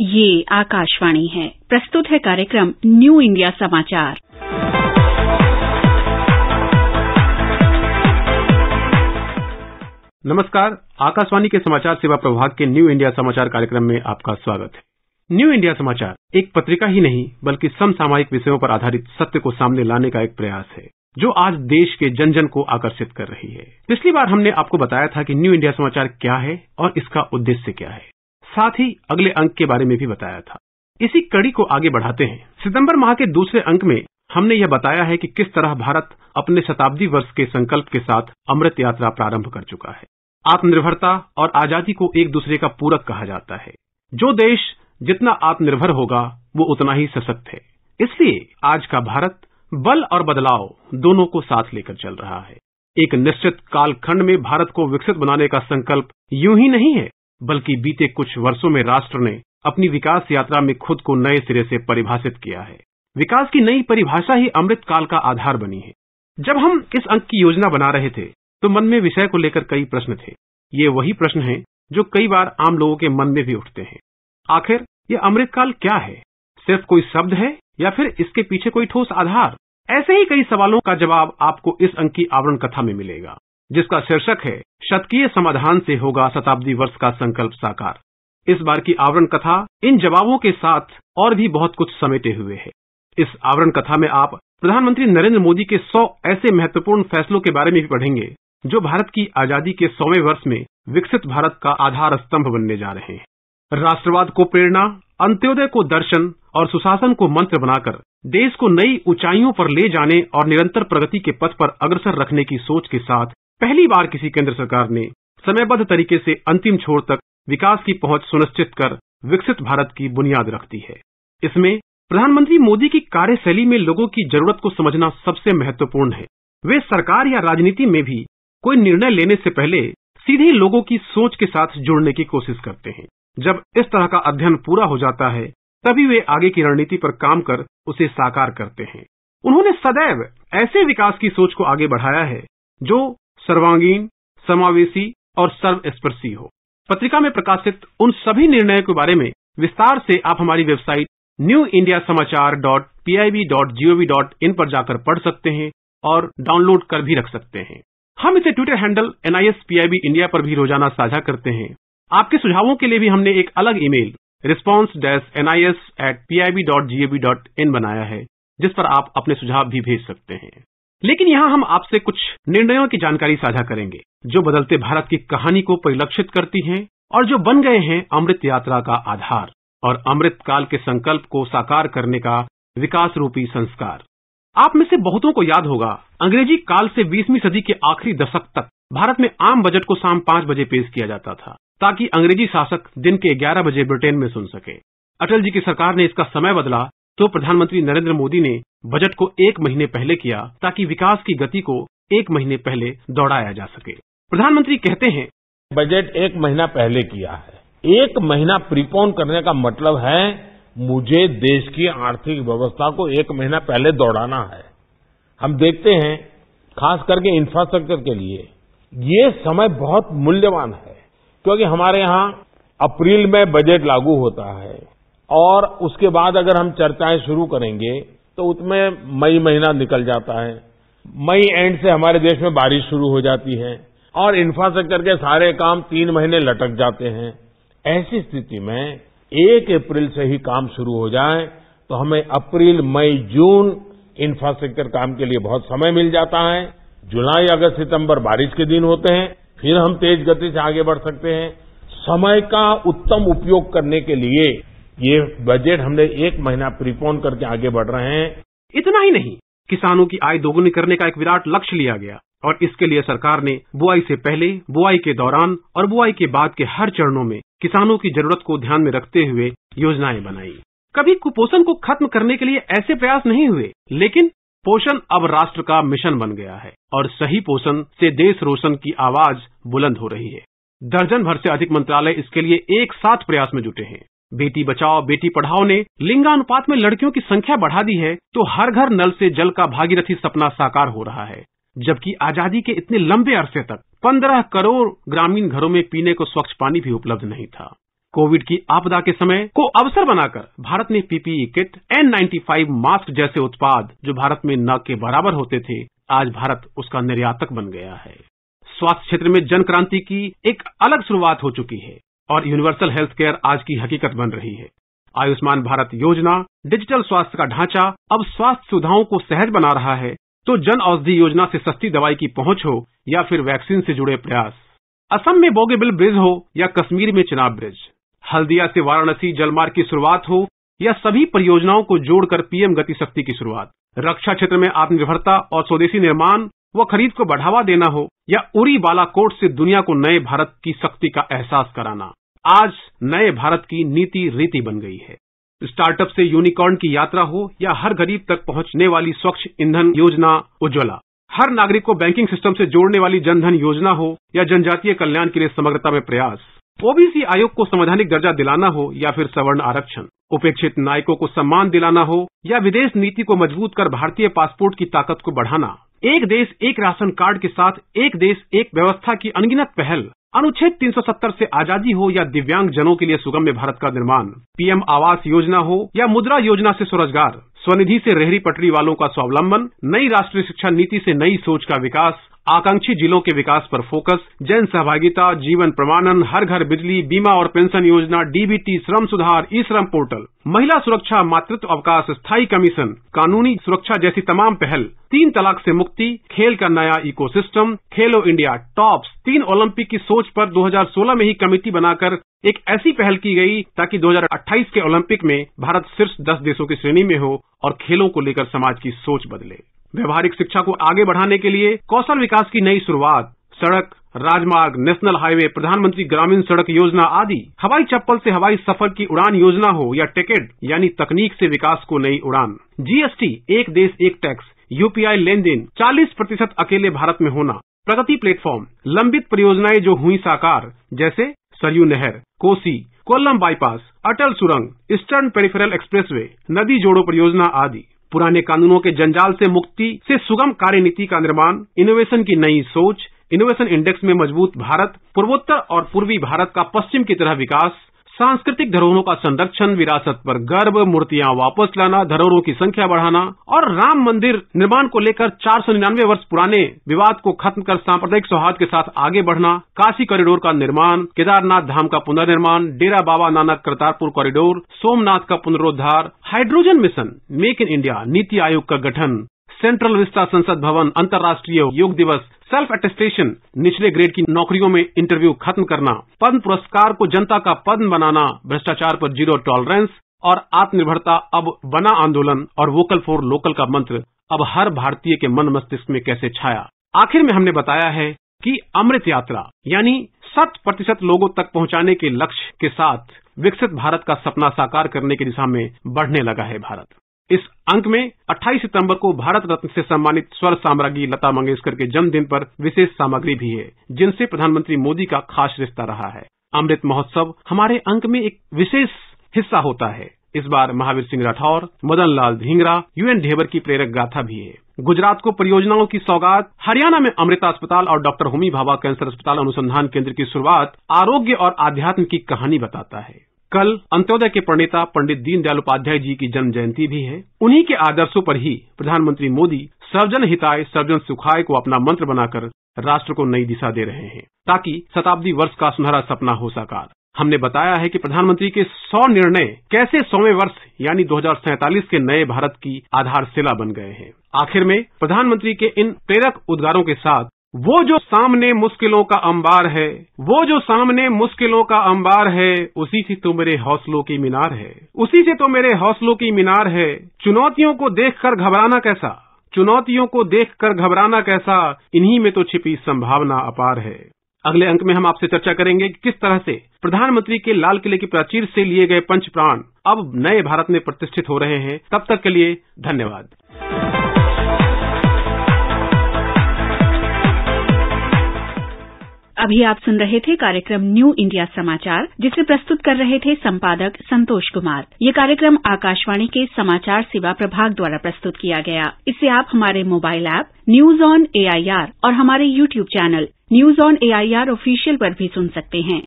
ये आकाशवाणी है। प्रस्तुत है कार्यक्रम न्यू इंडिया समाचार। नमस्कार, आकाशवाणी के समाचार सेवा प्रभाग के न्यू इंडिया समाचार कार्यक्रम में आपका स्वागत है। न्यू इंडिया समाचार एक पत्रिका ही नहीं बल्कि समसामयिक विषयों पर आधारित सत्य को सामने लाने का एक प्रयास है जो आज देश के जन जन को आकर्षित कर रही है। पिछली बार हमने आपको बताया था कि न्यू इंडिया समाचार क्या है और इसका उद्देश्य क्या है, साथ ही अगले अंक के बारे में भी बताया था। इसी कड़ी को आगे बढ़ाते हैं। सितंबर माह के दूसरे अंक में हमने यह बताया है कि किस तरह भारत अपने शताब्दी वर्ष के संकल्प के साथ अमृत यात्रा प्रारंभ कर चुका है। आत्मनिर्भरता और आजादी को एक दूसरे का पूरक कहा जाता है। जो देश जितना आत्मनिर्भर होगा वो उतना ही सशक्त है। इसलिए आज का भारत बल और बदलाव दोनों को साथ लेकर चल रहा है। एक निश्चित कालखंड में भारत को विकसित बनाने का संकल्प यूं ही नहीं है, बल्कि बीते कुछ वर्षों में राष्ट्र ने अपनी विकास यात्रा में खुद को नए सिरे से परिभाषित किया है। विकास की नई परिभाषा ही अमृत काल का आधार बनी है। जब हम इस अंक की योजना बना रहे थे तो मन में विषय को लेकर कई प्रश्न थे। ये वही प्रश्न हैं जो कई बार आम लोगों के मन में भी उठते हैं। आखिर ये अमृत काल क्या है? सिर्फ कोई शब्द है या फिर इसके पीछे कोई ठोस आधार? ऐसे ही कई सवालों का जवाब आपको इस अंक की आवरण कथा में मिलेगा, जिसका शीर्षक है शतकीय समाधान से होगा शताब्दी वर्ष का संकल्प साकार। इस बार की आवरण कथा इन जवाबों के साथ और भी बहुत कुछ समेटे हुए है। इस आवरण कथा में आप प्रधानमंत्री नरेंद्र मोदी के 100 ऐसे महत्वपूर्ण फैसलों के बारे में भी पढ़ेंगे जो भारत की आजादी के 100वें वर्ष में विकसित भारत का आधार स्तंभ बनने जा रहे हैं। राष्ट्रवाद को प्रेरणा, अंत्योदय को दर्शन और सुशासन को मंत्र बनाकर देश को नई ऊंचाइयों पर ले जाने और निरंतर प्रगति के पथ पर अग्रसर रखने की सोच के साथ पहली बार किसी केंद्र सरकार ने समयबद्ध तरीके से अंतिम छोर तक विकास की पहुंच सुनिश्चित कर विकसित भारत की बुनियाद रख दी है। इसमें प्रधानमंत्री मोदी की कार्यशैली में लोगों की जरूरत को समझना सबसे महत्वपूर्ण है। वे सरकार या राजनीति में भी कोई निर्णय लेने से पहले सीधे लोगों की सोच के साथ जुड़ने की कोशिश करते हैं। जब इस तरह का अध्ययन पूरा हो जाता है तभी वे आगे की रणनीति पर काम कर उसे साकार करते हैं। उन्होंने सदैव ऐसे विकास की सोच को आगे बढ़ाया है जो सर्वांगीण, समावेशी और सर्वस्पर्शी हो। पत्रिका में प्रकाशित उन सभी निर्णयों के बारे में विस्तार से आप हमारी वेबसाइट newindiasamaachar.pib.gov.in पर जाकर पढ़ सकते हैं और डाउनलोड कर भी रख सकते हैं। हम इसे ट्विटर हैंडल NISPIB इंडिया पर भी रोजाना साझा करते हैं। आपके सुझावों के लिए भी हमने एक अलग ईमेल response-nis@pib.gov.in बनाया है, जिस पर आप अपने सुझाव भी भेज सकते हैं। लेकिन यहाँ हम आपसे कुछ निर्णयों की जानकारी साझा करेंगे जो बदलते भारत की कहानी को परिलक्षित करती हैं और जो बन गए हैं अमृत यात्रा का आधार और अमृत काल के संकल्प को साकार करने का विकास रूपी संस्कार। आप में से बहुतों को याद होगा, अंग्रेजी काल से 20वीं सदी के आखिरी दशक तक भारत में आम बजट को शाम 5 बजे पेश किया जाता था ताकि अंग्रेजी शासक दिन के 11 बजे ब्रिटेन में सुन सके। अटल जी की सरकार ने इसका समय बदला तो प्रधानमंत्री नरेंद्र मोदी ने बजट को 1 महीने पहले किया ताकि विकास की गति को 1 महीने पहले दौड़ाया जा सके। प्रधानमंत्री कहते हैं, बजट 1 महीना पहले किया है। 1 महीना प्रीपोन करने का मतलब है मुझे देश की आर्थिक व्यवस्था को 1 महीना पहले दौड़ाना है। हम देखते हैं खास करके इंफ्रास्ट्रक्चर के लिए ये समय बहुत मूल्यवान है, क्योंकि हमारे यहाँ अप्रैल में बजट लागू होता है और उसके बाद अगर हम चर्चाएं शुरू करेंगे तो उसमें मई महीना निकल जाता है। मई एंड से हमारे देश में बारिश शुरू हो जाती है और इंफ्रास्ट्रक्चर के सारे काम 3 महीने लटक जाते हैं। ऐसी स्थिति में 1 अप्रैल से ही काम शुरू हो जाए तो हमें अप्रैल, मई, जून इंफ्रास्ट्रक्चर काम के लिए बहुत समय मिल जाता है। जुलाई, अगस्त, सितंबर बारिश के दिन होते हैं, फिर हम तेज गति से आगे बढ़ सकते हैं। समय का उत्तम उपयोग करने के लिए ये बजट हमने 1 महीना प्रीपोन करके आगे बढ़ रहे हैं। इतना ही नहीं, किसानों की आय दोगुनी करने का एक विराट लक्ष्य लिया गया और इसके लिए सरकार ने बुआई से पहले, बुआई के दौरान और बुआई के बाद के हर चरणों में किसानों की जरूरत को ध्यान में रखते हुए योजनाएं बनाई। कभी कुपोषण को खत्म करने के लिए ऐसे प्रयास नहीं हुए, लेकिन पोषण अब राष्ट्र का मिशन बन गया है और सही पोषण से देश रोशन की आवाज बुलंद हो रही है। दर्जन भर से अधिक मंत्रालय इसके लिए एक साथ प्रयास में जुटे हैं। बेटी बचाओ बेटी पढ़ाओ ने लिंगानुपात में लड़कियों की संख्या बढ़ा दी है तो हर घर नल से जल का भागीरथी सपना साकार हो रहा है। जबकि आजादी के इतने लंबे अरसे तक 15 करोड़ ग्रामीण घरों में पीने को स्वच्छ पानी भी उपलब्ध नहीं था। कोविड की आपदा के समय को अवसर बनाकर भारत ने पीपीई किट, N95 मास्क जैसे उत्पाद जो भारत में न के बराबर होते थे, आज भारत उसका निर्यातक बन गया है। स्वास्थ्य क्षेत्र में जन क्रांति की एक अलग शुरुआत हो चुकी है और यूनिवर्सल हेल्थ केयर आज की हकीकत बन रही है। आयुष्मान भारत योजना, डिजिटल स्वास्थ्य का ढांचा अब स्वास्थ्य सुविधाओं को सहज बना रहा है, तो जन औषधि योजना से सस्ती दवाई की पहुंच हो या फिर वैक्सीन से जुड़े प्रयास, असम में बोगीबिल ब्रिज हो या कश्मीर में चिनाब ब्रिज, हल्दिया से वाराणसी जलमार्ग की शुरुआत हो या सभी परियोजनाओं को जोड़कर पीएम गति शक्ति की शुरुआत, रक्षा क्षेत्र में आत्मनिर्भरता और स्वदेशी निर्माण व खरीद को बढ़ावा देना हो या उरी बालाकोट से दुनिया को नए भारत की शक्ति का एहसास कराना, आज नए भारत की नीति रीति बन गई है। स्टार्टअप से यूनिकॉर्न की यात्रा हो या हर गरीब तक पहुंचने वाली स्वच्छ ईंधन योजना उज्ज्वला, हर नागरिक को बैंकिंग सिस्टम से जोड़ने वाली जनधन योजना हो या जनजातीय कल्याण के लिए समग्रता में प्रयास, ओबीसी आयोग को संवैधानिक दर्जा दिलाना हो या फिर सवर्ण आरक्षण, उपेक्षित नागरिकों को सम्मान दिलाना हो या विदेश नीति को मजबूत कर भारतीय पासपोर्ट की ताकत को बढ़ाना, एक देश एक राशन कार्ड के साथ एक देश एक व्यवस्था की अनगिनत पहल, अनुच्छेद 370 से आजादी हो या दिव्यांग जनों के लिए सुगम्य भारत का निर्माण, पीएम आवास योजना हो या मुद्रा योजना से स्वरोजगार, स्वनिधि से रेहड़ी पटरी वालों का स्वावलंबन, नई राष्ट्रीय शिक्षा नीति से नई सोच का विकास, आकांक्षी जिलों के विकास पर फोकस, जन सहभागिता, जीवन प्रमाणन, हर घर बिजली, बीमा और पेंशन योजना, डीबीटी, श्रम सुधार, ई श्रम पोर्टल, महिला सुरक्षा, मातृत्व अवकाश, स्थायी कमीशन, कानूनी सुरक्षा जैसी तमाम पहल, 3 तलाक से मुक्ति, खेल का नया इकोसिस्टम, खेलो इंडिया, टॉप्स, 3 ओलंपिक की सोच पर 2016 में ही कमेटी बनाकर एक ऐसी पहल की गई ताकि 2028 के ओलंपिक में भारत शीर्ष 10 देशों की श्रेणी में हो और खेलों को लेकर समाज की सोच बदले। व्यवहारिक शिक्षा को आगे बढ़ाने के लिए कौशल विकास की नई शुरुआत, सड़क, राजमार्ग, नेशनल हाईवे, प्रधानमंत्री ग्रामीण सड़क योजना आदि, हवाई चप्पल से हवाई सफर की उड़ान योजना हो या टिकट यानी तकनीक से विकास को नई उड़ान, जीएसटी, एक देश एक टैक्स, यूपीआई लेनदेन 40% अकेले भारत में होना, प्रगति प्लेटफॉर्म, लंबित परियोजनाएं जो हुई साकार जैसे सरयू नहर, कोसी, कोल्लम बाईपास, अटल सुरंग, ईस्टर्न पेरिफेरल एक्सप्रेसवे, नदी जोड़ो परियोजना आदि, पुराने कानूनों के जंजाल से मुक्ति से सुगम कार्यनीति का निर्माण, इनोवेशन की नई सोच, इनोवेशन इंडेक्स में मजबूत भारत, पूर्वोत्तर और पूर्वी भारत का पश्चिम की तरह विकास, सांस्कृतिक धरोहरों का संरक्षण, विरासत पर गर्व, मूर्तियां वापस लाना, धरोहरों की संख्या बढ़ाना और राम मंदिर निर्माण को लेकर 499 वर्ष पुराने विवाद को खत्म कर सांप्रदायिक सौहार्द के साथ आगे बढ़ना, काशी कॉरिडोर का निर्माण, केदारनाथ धाम का पुनर्निर्माण, डेरा बाबा नानक करतारपुर कॉरिडोर, सोमनाथ का पुनरोद्धार, hydrogen mission, make in India, Niti Aayog का गठन, सेंट्रल विस्टा संसद भवन, अंतर्राष्ट्रीय योग दिवस, सेल्फ अटेस्टेशन, निचले ग्रेड की नौकरियों में इंटरव्यू खत्म करना, पद्म पुरस्कार को जनता का पद्म बनाना, भ्रष्टाचार पर जीरो टॉलरेंस और आत्मनिर्भरता अब बना आंदोलन और वोकल फॉर लोकल का मंत्र अब हर भारतीय के मन मस्तिष्क में कैसे छाया। आखिर में हमने बताया है कि अमृत यात्रा यानी 100% लोगों तक पहुंचाने के लक्ष्य के साथ विकसित भारत का सपना साकार करने की दिशा में बढ़ने लगा है भारत। इस अंक में 28 सितंबर को भारत रत्न से सम्मानित स्वर साम्राज्ञी लता मंगेशकर के जन्मदिन पर विशेष सामग्री भी है, जिनसे प्रधानमंत्री मोदी का खास रिश्ता रहा है। अमृत महोत्सव हमारे अंक में एक विशेष हिस्सा होता है। इस बार महावीर सिंह राठौर, मदन लाल धिंगरा, यूएन ढेबर की प्रेरक गाथा भी है। गुजरात को परियोजनाओं की सौगात, हरियाणा में अमृता अस्पताल और डॉक्टर होमी भाभा कैंसर अस्पताल अनुसंधान केंद्र की शुरुआत आरोग्य और आध्यात्म की कहानी बताता है। कल अंत्योदय के प्रणेता पंडित दीनदयाल उपाध्याय जी की जन्म जयंती भी है। उन्हीं के आदर्शों पर ही प्रधानमंत्री मोदी सर्वजन हिताय सर्वजन सुखाय को अपना मंत्र बनाकर राष्ट्र को नई दिशा दे रहे हैं, ताकि शताब्दी वर्ष का सुनहरा सपना हो साकार। हमने बताया है कि प्रधानमंत्री के 100 निर्णय कैसे 100वें वर्ष यानी 2047 के नए भारत की आधारशिला बन गए हैं। आखिर में प्रधानमंत्री के इन प्रेरक उद्गारों के साथ वो जो सामने मुश्किलों का अंबार है, वो जो सामने मुश्किलों का अंबार है, उसी से तो मेरे हौसलों की मीनार है, उसी से तो मेरे हौसलों की मीनार है। चुनौतियों को देखकर घबराना कैसा, चुनौतियों को देखकर घबराना कैसा, इन्हीं में तो छिपी संभावना अपार है। अगले अंक में हम आपसे चर्चा करेंगे कि किस तरह से प्रधानमंत्री के लाल किले की प्राचीर से लिए गए पंच प्राण अब नए भारत में प्रतिष्ठित हो रहे हैं। तब तक के लिए धन्यवाद। अभी आप सुन रहे थे कार्यक्रम न्यू इंडिया समाचार, जिसे प्रस्तुत कर रहे थे संपादक संतोष कुमार। ये कार्यक्रम आकाशवाणी के समाचार सेवा प्रभाग द्वारा प्रस्तुत किया गया। इसे आप हमारे mobile app news on AIR और हमारे YouTube channel news on AIR official पर भी सुन सकते हैं।